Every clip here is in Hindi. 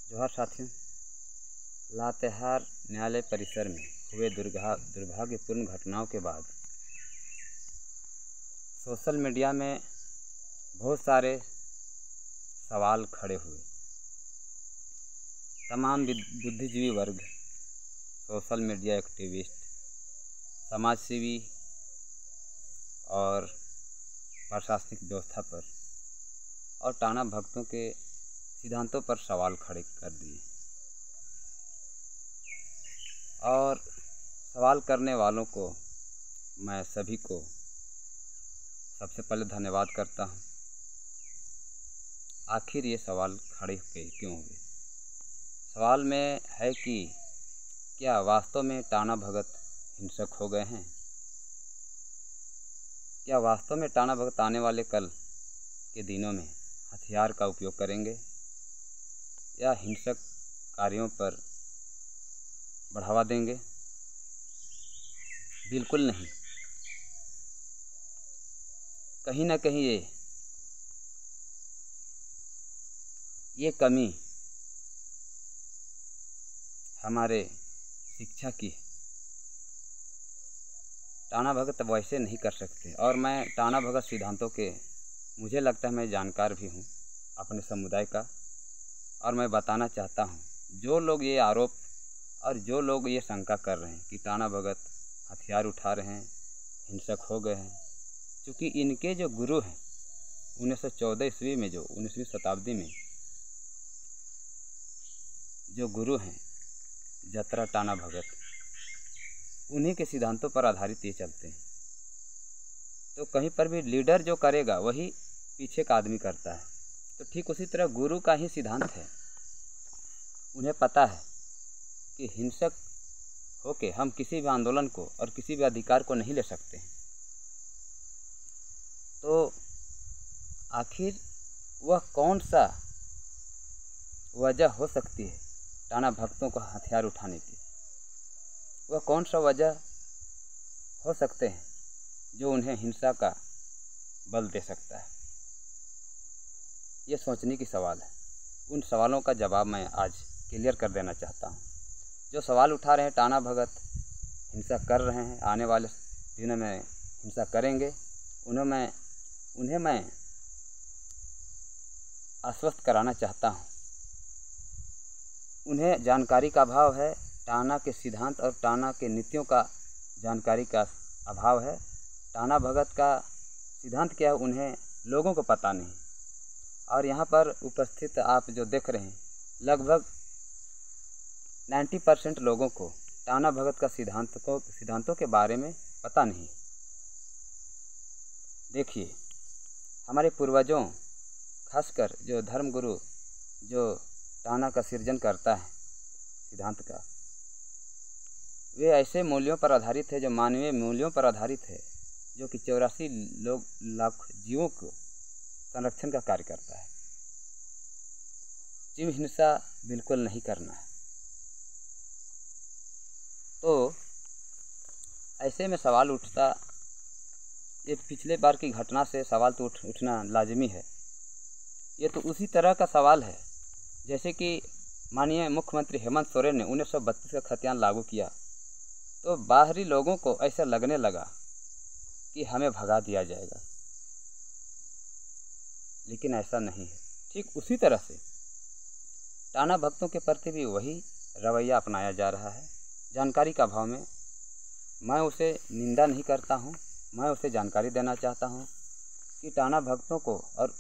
जोहार साथियों। लातेहार न्यायालय परिसर में हुए दुर्भाग्यपूर्ण घटनाओं के बाद सोशल मीडिया में बहुत सारे सवाल खड़े हुए। तमाम बुद्धिजीवी वर्ग, सोशल मीडिया एक्टिविस्ट, समाजसेवी और प्रशासनिक व्यवस्था पर और टाना भगतों के सिद्धांतों पर सवाल खड़े कर दिए। और सवाल करने वालों को मैं सभी को सबसे पहले धन्यवाद करता हूँ। आखिर ये सवाल खड़े क्यों हुए? सवाल में है कि क्या वास्तव में टाना भगत हिंसक हो गए हैं? क्या वास्तव में टाना भगत आने वाले कल के दिनों में हथियार का उपयोग करेंगे या हिंसक कार्यों पर बढ़ावा देंगे? बिल्कुल नहीं। कहीं ना कहीं ये कमी हमारे शिक्षा की है। टाना भगत वैसे नहीं कर सकते। और मैं टाना भगत सिद्धांतों के मुझे लगता है मैं जानकार भी हूँ अपने समुदाय का। और मैं बताना चाहता हूँ, जो लोग ये आरोप और जो लोग ये शंका कर रहे हैं कि टाना भगत हथियार उठा रहे हैं, हिंसक हो गए हैं, क्योंकि इनके जो गुरु हैं 1914 ईस्वी में, जो 19वीं शताब्दी में जो गुरु हैं जतरा टाना भगत, उन्हीं के सिद्धांतों पर आधारित ये चलते हैं। तो कहीं पर भी लीडर जो करेगा वही पीछे का आदमी करता है। तो ठीक उसी तरह गुरु का ही सिद्धांत है। उन्हें पता है कि हिंसक होके हम किसी भी आंदोलन को और किसी भी अधिकार को नहीं ले सकते हैं। तो आखिर वह कौन सा वजह हो सकती है टाना भक्तों को हथियार उठाने की? वह कौन सा वजह हो सकते हैं जो उन्हें हिंसा का बल दे सकता है? ये सोचने की सवाल है। उन सवालों का जवाब मैं आज क्लियर कर देना चाहता हूँ। जो सवाल उठा रहे हैं टाना भगत हिंसा कर रहे हैं, आने वाले दिनों में हिंसा करेंगे, उन्हें मैं आश्वस्त कराना चाहता हूँ। उन्हें जानकारी का अभाव है। टाना के सिद्धांत और टाना के नीतियों का जानकारी का अभाव है। टाना भगत का सिद्धांत क्या है उन्हें लोगों को पता नहीं। और यहाँ पर उपस्थित आप जो देख रहे हैं, लगभग 90% लोगों को टाना भगत का सिद्धांतों के बारे में पता नहीं। देखिए, हमारे पूर्वजों, खासकर जो धर्मगुरु जो टाना का सृजन करता है सिद्धांत का, वे ऐसे मूल्यों पर आधारित है जो मानवीय मूल्यों पर आधारित है, जो कि 84 लाख जीवों को संरक्षण का कार्य करता है। जीव हिंसा बिल्कुल नहीं करना है। तो ऐसे में सवाल उठता, ये पिछले बार की घटना से सवाल तो उठना लाजमी है। ये तो उसी तरह का सवाल है जैसे कि माननीय मुख्यमंत्री हेमंत सोरेन ने 1932 का खतियान लागू किया तो बाहरी लोगों को ऐसा लगने लगा कि हमें भगा दिया जाएगा, लेकिन ऐसा नहीं है। ठीक उसी तरह से टाना भक्तों के प्रति भी वही रवैया अपनाया जा रहा है। जानकारी का अभाव में मैं उसे निंदा नहीं करता हूँ, मैं उसे जानकारी देना चाहता हूँ कि टाना भक्तों को और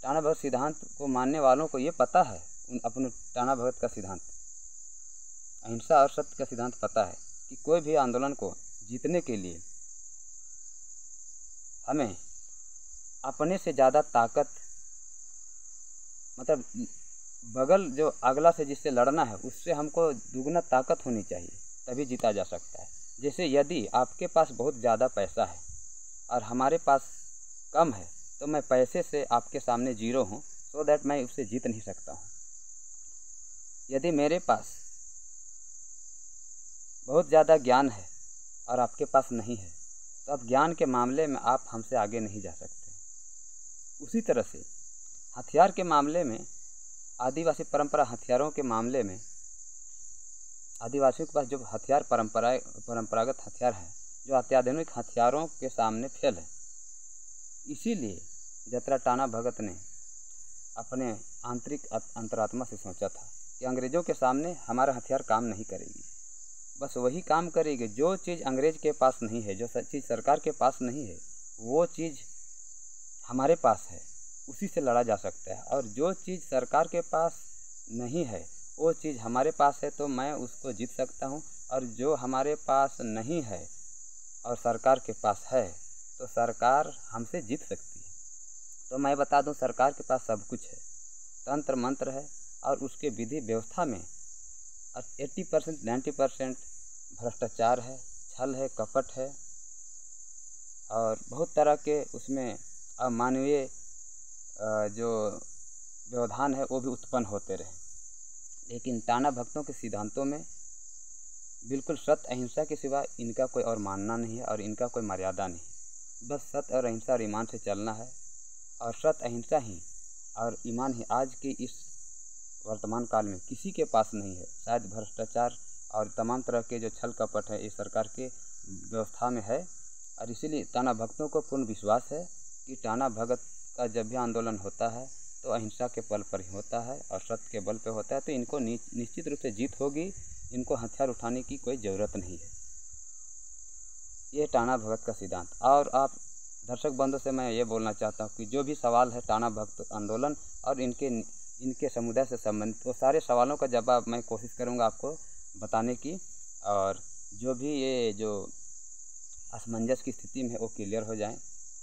टाना भगत सिद्धांत को मानने वालों को ये पता है, अपने टाना भगत का सिद्धांत, अहिंसा और सत्य का सिद्धांत पता है कि कोई भी आंदोलन को जीतने के लिए हमें अपने से ज़्यादा ताकत, मतलब बगल जो अगला से जिससे लड़ना है उससे हमको दुगना ताकत होनी चाहिए, तभी जीता जा सकता है। जैसे यदि आपके पास बहुत ज़्यादा पैसा है और हमारे पास कम है तो मैं पैसे से आपके सामने जीरो हूँ, सो दैट मैं उससे जीत नहीं सकता हूँ। यदि मेरे पास बहुत ज़्यादा ज्ञान है और आपके पास नहीं है तो अब ज्ञान के मामले में आप हमसे आगे नहीं जा सकते। उसी तरह से हथियार के मामले में आदिवासी परंपरा हथियारों के मामले में आदिवासियों के पास जो हथियार परंपरागत हथियार हैं, जो अत्याधुनिक हथियारों के सामने फेल है। इसीलिए जतरा टाना भगत ने अपने आंतरिक अंतरात्मा से सोचा था कि अंग्रेज़ों के सामने हमारा हथियार काम नहीं करेगी। बस वही काम करेगी जो चीज़ अंग्रेज़ के पास नहीं है, जो चीज़ सरकार के पास नहीं है, वो चीज़ हमारे पास है, उसी से लड़ा जा सकता है। और जो चीज़ सरकार के पास नहीं है वो चीज़ हमारे पास है, तो मैं उसको जीत सकता हूँ। और जो हमारे पास नहीं है और सरकार के पास है, तो सरकार हमसे जीत सकती है। तो मैं बता दूं, सरकार के पास सब कुछ है, तंत्र मंत्र है, और उसके विधि व्यवस्था में 80% 90% भ्रष्टाचार है, छल है, कपट है, और बहुत तरह के उसमें अमानवीय जो व्यवधान है वो भी उत्पन्न होते रहे। लेकिन टाना भक्तों के सिद्धांतों में बिल्कुल सत्य अहिंसा के सिवा इनका कोई और मानना नहीं है, और इनका कोई मर्यादा नहीं। बस सत्य और अहिंसा और ईमान से चलना है, और सत्य अहिंसा ही और ईमान ही आज की इस वर्तमान काल में किसी के पास नहीं है। शायद भ्रष्टाचार और तमाम तरह के जो छल कपट है इस सरकार के व्यवस्था में है। और इसीलिए टाना भक्तों को पूर्ण विश्वास है कि टाना भगत का जब भी आंदोलन होता है तो अहिंसा के बल पर ही होता है और सत्य के बल पर होता है। तो इनको निश्चित रूप से जीत होगी, इनको हथियार उठाने की कोई ज़रूरत नहीं है। ये टाना भगत का सिद्धांत। और आप दर्शक बंधु से मैं ये बोलना चाहता हूँ कि जो भी सवाल है टाना भगत आंदोलन और इनके समुदाय से संबंधित, वो सारे सवालों का जवाब मैं कोशिश करूँगा आपको बताने की। और जो भी ये जो असमंजस की स्थिति में है वो क्लियर हो जाएं।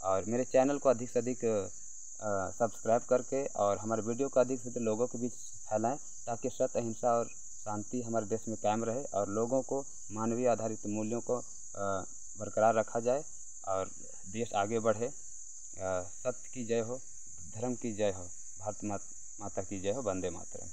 और मेरे चैनल को अधिक से अधिक सब्सक्राइब करके और हमारे वीडियो को अधिक से अधिक लोगों के बीच फैलाएं, ताकि सत्य अहिंसा और शांति हमारे देश में कायम रहे और लोगों को मानवीय आधारित मूल्यों को बरकरार रखा जाए और देश आगे बढ़े। सत्य की जय हो, धर्म की जय हो, भारत माता की जय हो। वंदे मातरम।